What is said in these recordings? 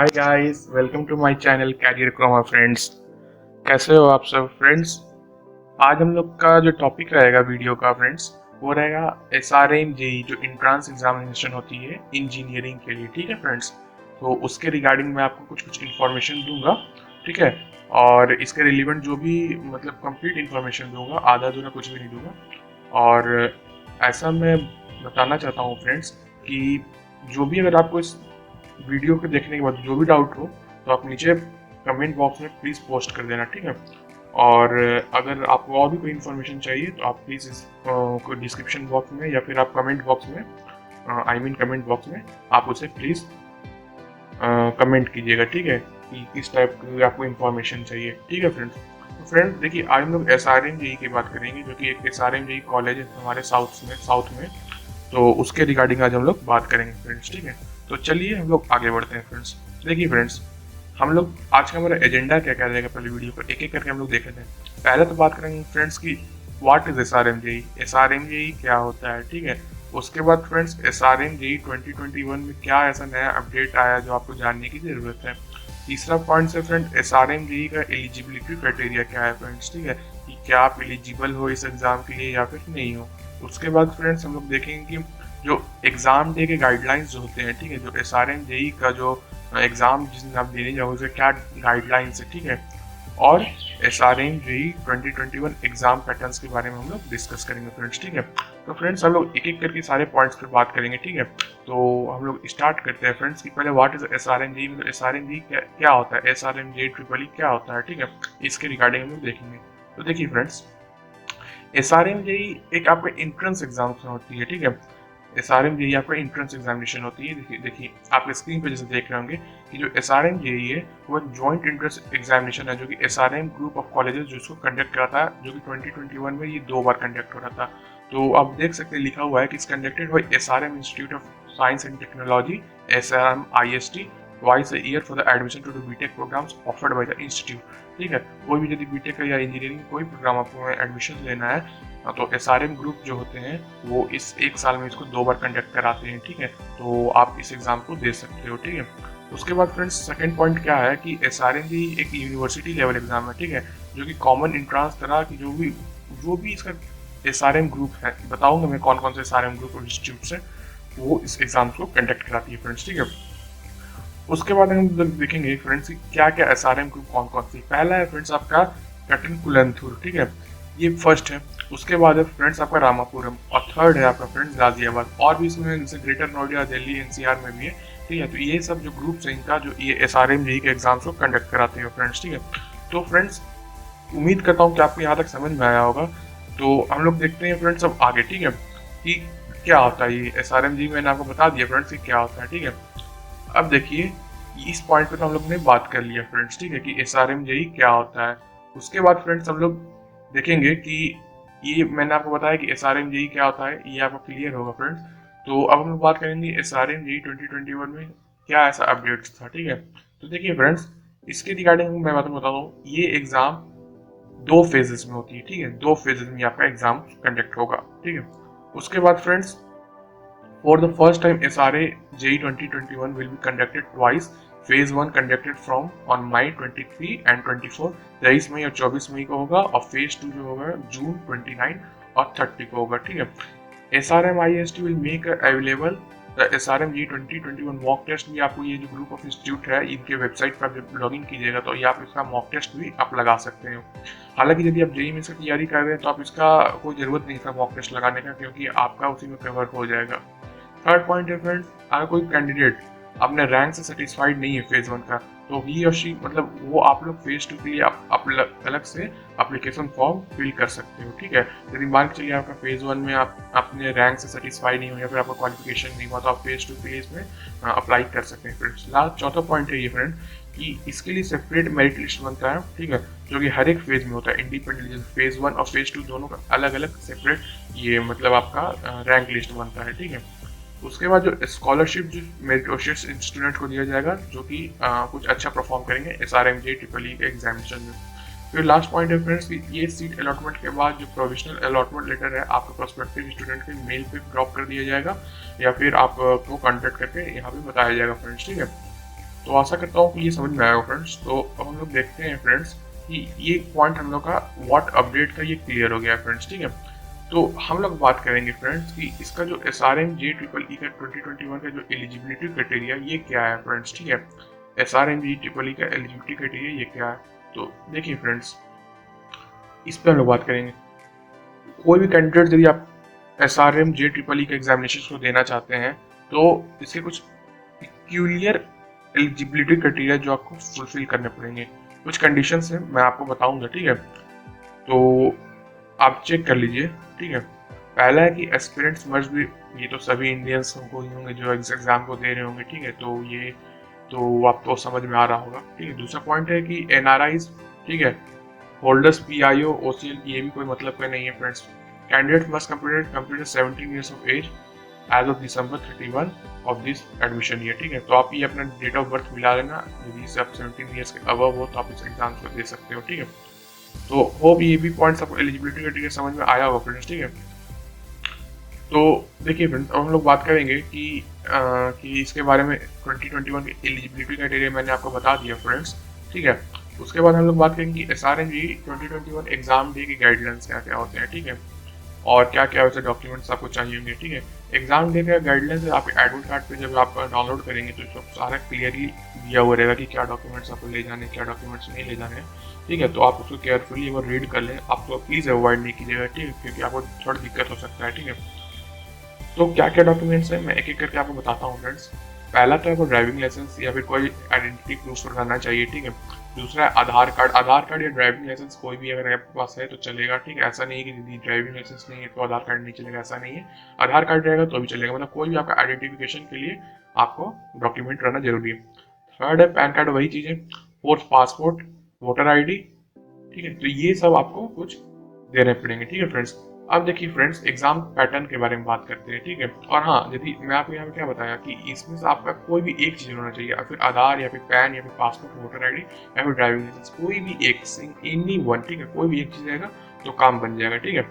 Hi guys, welcome to my channel career chroma friends. कैसे हो आप सब फ्रेंड्स? आज हम लोग का जो टॉपिक रहेगा वीडियो का फ्रेंड्स, वो रहेगा SRM जेई जो इंट्रांस एग्जामिनेशन होती है इंजीनियरिंग के लिए। ठीक है फ्रेंड्स, तो उसके रिगार्डिंग मैं आपको कुछ कुछ इन्फॉर्मेशन दूंगा। ठीक है, और इसके रिलेवेंट जो भी मतलब कंप्लीट इन्फॉर्मेशन दूंगा, आधा अधूरा कुछ भी नहीं दूंगा। और ऐसा मैं बताना चाहता हूँ फ्रेंड्स कि जो भी अगर आपको इस वीडियो को देखने के बाद जो भी डाउट हो तो आप नीचे कमेंट बॉक्स में प्लीज़ पोस्ट कर देना। ठीक है, और अगर आपको और भी कोई इन्फॉर्मेशन चाहिए तो आप प्लीज़ इस डिस्क्रिप्शन बॉक्स में या फिर आप कमेंट बॉक्स में कमेंट बॉक्स में आप उसे प्लीज़ कमेंट कीजिएगा। ठीक है, कि किस टाइप की आपको इन्फॉर्मेशन चाहिए। ठीक है फ्रेंड्स, तो फ्रेंड्स देखिए, आज हम लोग SRMJEE की बात करेंगे, जो कि एक SRMJEE कॉलेज है हमारे साउथ में। तो उसके रिगार्डिंग आज हम लोग बात करेंगे फ्रेंड्स। ठीक है, तो चलिए हम लोग आगे बढ़ते हैं फ्रेंड्स। देखिए फ्रेंड्स, हम लोग आज का हमारा एजेंडा क्या क्या रहेगा, पहले वीडियो को एक एक करके हम लोग देख लेते हैं। पहले तो बात करेंगे फ्रेंड्स की व्हाट इज SRMJEE, SRMJEE क्या होता है। ठीक है, उसके बाद फ्रेंड्स SRMJEE 2021 में क्या ऐसा नया अपडेट आया जो आपको जानने की जरूरत है। तीसरा पॉइंट है फ्रेंड SRMJEE का एलिजिबिलिटी क्राइटेरिया क्या है फ्रेंड्स। ठीक है, कि क्या आप एलिजिबल हो इस एग्जाम के लिए या फिर नहीं हो। उसके बाद फ्रेंड्स हम लोग देखेंगे कि जो एग्ज़ाम डे के गाइडलाइंस जो होते हैं, ठीक है, जो SRMJEE का जो एग्ज़ाम जिस दिन आप देने जाओगे उसके क्या गाइडलाइंस है। ठीक है, और SRMJEE 2021 एग्जाम पैटर्न्स के बारे में हम लोग डिस्कस करेंगे फ्रेंड्स। ठीक है, तो फ्रेंड्स हम लोग एक एक करके सारे पॉइंट्स पर बात करेंगे। ठीक है, तो हम लोग स्टार्ट करते हैं फ्रेंड्स कि पहले व्हाट इज SRMJEE, मतलब SRMJEE क्या होता है, SRMJEE क्या होता है। ठीक है, इसके रिगार्डिंग हम लोग देखेंगे। तो देखिए फ्रेंड्स, SRMJEE एक आपका एंट्रेंस एग्जाम होती है। ठीक है, SRMJEE आपका एंट्रेंस एग्जामिनेशन होती है। देखिए आप स्क्रीन पे जैसे देख रहे होंगे कि जो SRMJEE है वो एक जॉइंट एंट्रेंस एग्जामिनेशन है, जो कि SRM ग्रुप ऑफ कॉलेजेस जिसको कंडक्ट कराता है, जो कि 2021 में ये 2 बार कंडक्ट हो रहा था। तो आप देख सकते हैं लिखा हुआ है कि इस conducted by SRM institute of science and technology SRMIST twice a year for the admission to the BTech programs offered by the institute। ठीक है, कोई भी यदि BTech या इंजीनियरिंग कोई प्रोग्राम आपको एडमिशन लेना है तो SRM ग्रुप जो होते हैं वो इस एक साल में इसको 2 बार कंडक्ट कराते हैं। ठीक है, तो आप इस एग्जाम को दे सकते हो। ठीक है, उसके बाद फ्रेंड्स सेकंड पॉइंट क्या है कि SRMJEE एक यूनिवर्सिटी लेवल एग्जाम है। ठीक है, जो कि कॉमन एंट्रांस तरह की जो भी इसका SRM ग्रुप है, बताऊंगा मैं कौन कौन से SRM ग्रुप और इंस्टीट्यूट है वो इस एग्जाम को कंडक्ट कराती है फ्रेंड्स। ठीक है, उसके बाद हम देखेंगे फ्रेंड्स क्या क्या SRM ग्रुप कौन कौन सी। पहला है फ्रेंड्स आपका कटनकुलंथुर। ठीक है, ये फर्स्ट है। उसके बाद है फ्रेंड्स आपका रामापुरम, और थर्ड है आपका फ्रेंड्स गाजियाबाद, और भी इसमें जैसे ग्रेटर नोएडा, दिल्ली, NCR में भी है। ठीक है, तो ये सब जो ग्रुप्स हैं इनका जो ये SRMJEE के एग्जाम्स को कंडक्ट कराते हैं फ्रेंड्स। ठीक है, तो फ्रेंड्स उम्मीद करता हूँ कि आपको यहाँ तक समझ में आया होगा। तो हम लोग देखते हैं फ्रेंड्स अब आगे। ठीक है, कि क्या होता है ये SRMJEE, मैंने आपको बता दिया फ्रेंड्स कि क्या होता है। ठीक है, अब देखिए इस पॉइंट पे तो हम लोग ने बात कर लिया फ्रेंड्स। ठीक है, कि SRMJEE क्या होता है। उसके बाद फ्रेंड्स हम लोग देखेंगे कि ये मैंने आपको बताया कि SRMJEE क्या होता है, ये आपको क्लियर होगा फ्रेंड्स। तो अब हम लोग बात करेंगे SRMJEE 2021 में क्या ऐसा अपडेट था। ठीक है, तो देखिए फ्रेंड्स, इसके रिगार्डिंग मैं बात बताता हूँ। ये एग्जाम 2 फेजेस में होती है। ठीक है, 2 फेजेस में आपका एग्जाम कंडक्ट होगा। ठीक है, उसके बाद friends for the first time SRMJEE 2021 will be conducted twice। Phase 1 conducted from on May 23 and 24, 23 मई और 24 मई को होगा, और Phase 2 जो होगा जून 29 और 30 को होगा। ठीक है, SRMIST will make available the SRMJEE 2021 mock test भी। आपको ये जो ग्रुप ऑफ इंस्टीट्यूट है इनके वेबसाइट पर जब लॉग इन कीजिएगा तो ये आप इसका मॉक टेस्ट भी आप लगा सकते हो। हालांकि यदि आप JEE में इसकी तैयारी कर रहे हैं तो आप इसका कोई ज़रूरत नहीं था मॉक टेस्ट लगाने का, क्योंकि आपका उसी में कवर हो जाएगा। थर्ड पॉइंट है फ्रेंड्स, अगर कोई कैंडिडेट अपने रैंक से सेटिस्फाइड नहीं है फेज 1 का, तो ही और शी मतलब वो आप लोग फेज 2 के लिए आप अलग से एप्लीकेशन फॉर्म फिल कर सकते हो। ठीक है, यदि मान के चलिए आपका फेज 1 में आप अपने रैंक से सेटिस्फाइड नहीं हो या फिर आपका क्वालिफिकेशन नहीं हुआ तो आप फेज 2 के लिए इसमें अप्लाई कर सकते हैं फ्रेंड्स। लास्ट चौथा पॉइंट है ये फ्रेंड कि इसके लिए सेपरेट मेरिट लिस्ट बनता है। ठीक है, जो कि हर एक फेज में होता है इंडिपेंडेंट, फेज 1 और फेज 2 दोनों का अलग अलग सेपरेट ये मतलब आपका रैंक लिस्ट बनता है। ठीक है, उसके बाद जो स्कॉलरशिप जो मेरिटोशियस स्टूडेंट को दिया जाएगा जो कि कुछ अच्छा परफॉर्म करेंगे SRMJEE के एग्जामिनेशन में। फिर लास्ट पॉइंट है फ्रेंड्स कि ये सीट अलॉटमेंट के बाद जो प्रोविजनल अलॉटमेंट लेटर है आपके प्रोस्पेक्टिव स्टूडेंट के मेल पे ड्रॉप कर दिया जाएगा, या फिर आपको कॉन्टेक्ट करके यहाँ पे बताया जाएगा फ्रेंड्स। ठीक है, तो आशा करता हूँ कि ये समझ में आएगा फ्रेंड्स। तो अब हम लोग देखते हैं फ्रेंड्स कि ये पॉइंट हम लोग का व्हाट अपडेट का ये क्लियर हो गया फ्रेंड्स, ठीक है। तो हम लोग बात करेंगे फ्रेंड्स कि इसका जो SRMJEEE का 2021 का जो एलिजिबिलिटी क्राइटेरिया ये क्या है फ्रेंड्स, ठीक है। SRMJEEE का एलिजिबिलिटी क्राइटेरिया ये क्या है, तो देखिए फ्रेंड्स इस पर हम लोग बात करेंगे। कोई भी कैंडिडेट यदि आप SRMJEEE के एग्जामिनेशन को देना चाहते हैं तो इसके कुछ पेक्यूलियर एलिजिबिलिटी क्राइटेरिया जो आपको फुलफिल करने पड़ेंगे। कुछ कंडीशंस हैं, मैं आपको बताऊंगा, ठीक है। तो आप चेक कर लीजिए, ठीक है। पहला है कि एस्पिरेंट्स मस्ट भी, ये तो सभी इंडियंस को ही होंगे जो एग्जाम को दे रहे होंगे, ठीक है। तो ये तो आपको समझ में आ रहा होगा, ठीक है। दूसरा पॉइंट है कि NRIs, ठीक है, होल्डर्स PIO OCL, ये भी कोई मतलब का नहीं है friends. Candidate must complete 17 years of age as of December 31 of this admission year, ठीक है। तो आप ये अपना डेट ऑफ बर्थ मिला लेना, यदि से आप 17 ईयर्स के अबव हो तो आप इस एग्जाम को दे सकते हो, ठीक है। तो होप ये भी पॉइंट्स आपको एलिजिबिलिटी क्राइटेरिया समझ में आया होगा फ्रेंड्स, ठीक है। तो देखिए फ्रेंड्स अब हम लोग बात करेंगे कि इसके बारे में 2021 के एलिजिबिलिटी क्राइटेरिया मैंने आपको बता दिया फ्रेंड्स, ठीक है। उसके बाद हम लोग बात करेंगे SRMJEEE 2021 एग्जाम डे के गाइडलाइंस क्या क्या होते हैं, ठीक है, और क्या क्या वैसे डॉक्यूमेंट्स आपको चाहिए होंगे, ठीक है। एग्जाम डे का गाइडलाइंस आपके एडमिट कार्ड पे जब आप डाउनलोड करेंगे तो इसको सारा क्लियरली दिया हुआ रहेगा कि क्या डॉक्यूमेंट्स आपको ले जाने, क्या डॉक्यूमेंट्स नहीं ले जाने, ठीक है। तो आप उसको केयरफुली एक बार रीड कर लें, आपको प्लीज़ अवॉइड नहीं कीजिएगा, ठीक है, क्योंकि आपको थोड़ी दिक्कत हो सकता है, ठीक है। तो क्या क्या डॉक्यूमेंट्स हैं मैं एक एक करके आपको बताता हूँ फ्रेंड्स। पहला तो आपको ड्राइविंग लाइसेंस या फिर कोई आइडेंटिटी प्रूफ बनाना चाहिए, ठीक है। दूसरा है आधार कार्ड या ड्राइविंग लाइसेंस कोई भी अगर आपके पास है तो चलेगा, ठीक है। ऐसा नहीं है कि यदि ड्राइविंग लाइसेंस नहीं है तो आधार कार्ड नहीं चलेगा, ऐसा नहीं है। आधार कार्ड रहेगा तो भी चलेगा, मतलब कोई भी आपका आइडेंटिफिकेशन के लिए आपको डॉक्यूमेंट रहना जरूरी है। थर्ड है पैन कार्ड, वही चीज़ है। फोर्थ पासपोर्ट, वोटर ID, ठीक है। तो ये सब आपको कुछ देने पड़ेंगे, ठीक है फ्रेंड्स। अब देखिए फ्रेंड्स एग्जाम पैटर्न के बारे में बात करते हैं, ठीक है। और हाँ, यदि मैं आपको यहाँ पे क्या बताया कि इसमें से आपका कोई भी एक चीज़ होना चाहिए, या फिर आधार या फिर पैन या फिर पासपोर्ट, वोटर ID या फिर ड्राइविंग लाइसेंस, कोई भी एक, एनी वन, ठीक है। कोई भी एक चीज़ रहेगा तो काम बन जाएगा, ठीक है।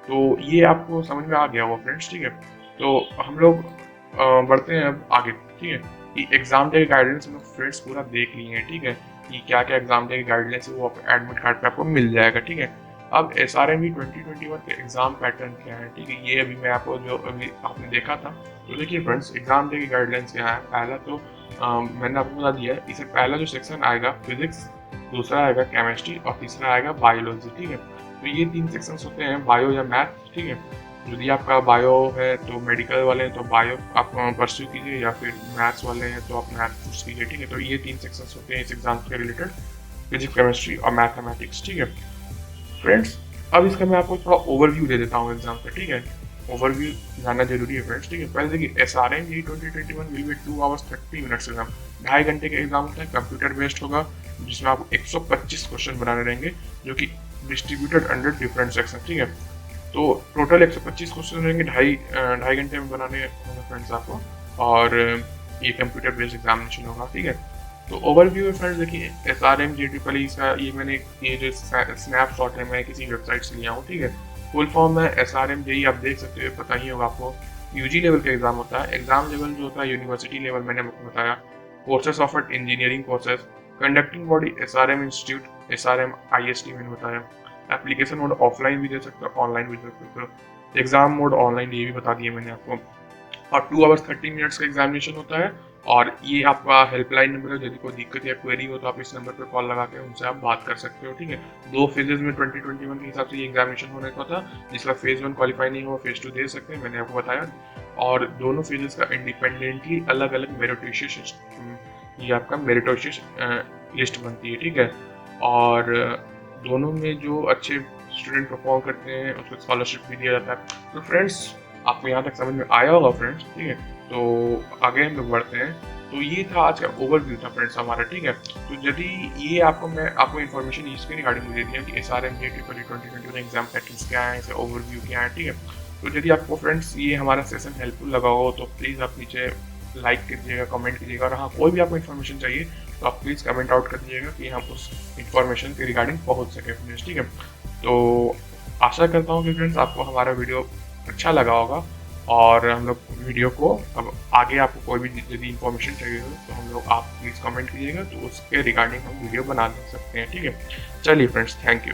तो ये आपको समझ में आ गया होगा फ्रेंड्स, ठीक है। तो हम लोग बढ़ते हैं अब आगे, ठीक है। कि एग्जाम डे गाइडेंस हम लोग फ्रेंड्स पूरा देख लिए हैं, ठीक है, कि क्या क्या एग्जाम डे गाइडलाइंस है वो एडमिट कार्ड पे आपको मिल जाएगा, ठीक है। अब SRMJEEE 2021 के एग्जाम पैटर्न क्या है, ठीक है, ये अभी मैं आपको जो अभी आपने देखा था। तो देखिए फ्रेंड्स एग्जाम डे की गाइडलाइंस क्या है। पहला तो मैंने आपको बता दिया है, इससे पहला जो सेक्शन आएगा फिजिक्स, दूसरा आएगा केमिस्ट्री और तीसरा आएगा बायोलॉजी, ठीक है। तो ये 3 सेक्शंस होते हैं, बायो या मैथ, ठीक है। यदि आपका बायो है तो मेडिकल वाले हैं तो बायो आप परस्यू कीजिए, या फिर मैथ्स वाले हैं तो आप मैथ चूज कीजिए, ठीक है। तो ये 3 सेक्शंस होते हैं इस एग्जाम के रिलेटेड, फिजिक्स, केमिस्ट्री और मैथमेटिक्स, ठीक है फ्रेंड्स। अब इसका मैं आपको थोड़ा ओवरव्यू दे देता हूँ एग्जाम का, ठीक है। ओवरव्यू जानना जरूरी है फ्रेंड्स, ठीक है। पहले देखिए SRMJEEE 2021 will be 2 hours 30 minutes exam, 2.5 घंटे का एग्जाम होता है, कंप्यूटर बेस्ड होगा, जिसमें आपको 125 क्वेश्चन बनाने रहेंगे जो कि डिस्ट्रीब्यूटेड अंडर डिफरेंट सेक्शन, ठीक है। तो टोटल 125 क्वेश्चन रहेंगे, ढाई घंटे में बनाने होंगे फ्रेंड्स आपको, और ये कंप्यूटर बेस्ड एग्जामिनेशन होगा, ठीक है। तो ओवरव्यू है फ्रेंड्स, देखिए SRMJEEE का ये मैंने ये जो स्नैपशॉट है मैं किसी वेबसाइट से लिया हूँ, ठीक है। फुल फॉर्म है SRMJEEE, आप देख सकते हो, पता ही होगा आपको। UG लेवल का एग्जाम होता है, एग्जाम लेवल जो होता है यूनिवर्सिटी लेवल मैंने आपको बताया। Courses offered engineering courses, conducting body SRM institute, SRM IST मैंने बताया। एप्लीकेशन मोड ऑफलाइन भी दे सकते हो, ऑनलाइन भी दे सकते हो। एग्जाम मोड ऑनलाइन, ये भी बता दिया मैंने आपको। और 2 hours 30 minutes का एग्जामिनेशन होता है, और ये आपका हेल्पलाइन नंबर है, यदि कोई दिक्कत या क्वेरी हो तो आप इस नंबर पर कॉल लगा के उनसे आप बात कर सकते हो, ठीक है। 2 फेजेस में 2021 के हिसाब से ये एग्जामिनेशन होने का था, जिसका फेज 1 क्वालिफाई नहीं हुआ फेज 2 दे सकते हैं, मैंने आपको बताया। और दोनों फेजेस का इंडिपेंडेंटली अलग अलग मेरिटोशियस, ये आपका मेरिटोशियस लिस्ट बनती है, ठीक है। और दोनों में जो अच्छे स्टूडेंट परफॉर्म करते हैं उसको स्कॉलरशिप भी दिया जाता है। तो फ्रेंड्स आपको यहाँ तक समझ में आया होगा फ्रेंड्स, ठीक है। तो आगे हम लोग बढ़ते हैं। तो ये था आज का ओवरव्यू था फ्रेंड्स हमारा, ठीक है। तो यदि ये मैं आपको इन्फॉर्मेशन इसके रिगार्डिंग दे दिया कि SRMJEEE 2021 एग्जाम पैटर्न्स क्या है, इसे ओवरव्यू क्या है, ठीक है। तो यदि आपको फ्रेंड्स ये हमारा सेशन हेल्पफुल लगा हो तो प्लीज़ आप नीचे लाइक कीजिएगा, कमेंट कीजिएगा, और हाँ कोई भी आपको इन्फॉर्मेशन चाहिए तो आप प्लीज़ कमेंट आउट कर दीजिएगा कि हम उस इन्फॉर्मेशन के रिगार्डिंग पहुँच सके फ्रेंड्स, ठीक है। तो आशा करता हूँ कि फ्रेंड्स आपको हमारा वीडियो अच्छा लगा होगा, और हम लोग वीडियो को अब आगे आपको कोई भी यदि इन्फॉर्मेशन चाहिए हो तो हम लोग आप प्लीज़ कमेंट कीजिएगा, तो उसके रिगार्डिंग हम वीडियो बना सकते हैं। ठीक है, चलिए फ्रेंड्स, थैंक यू।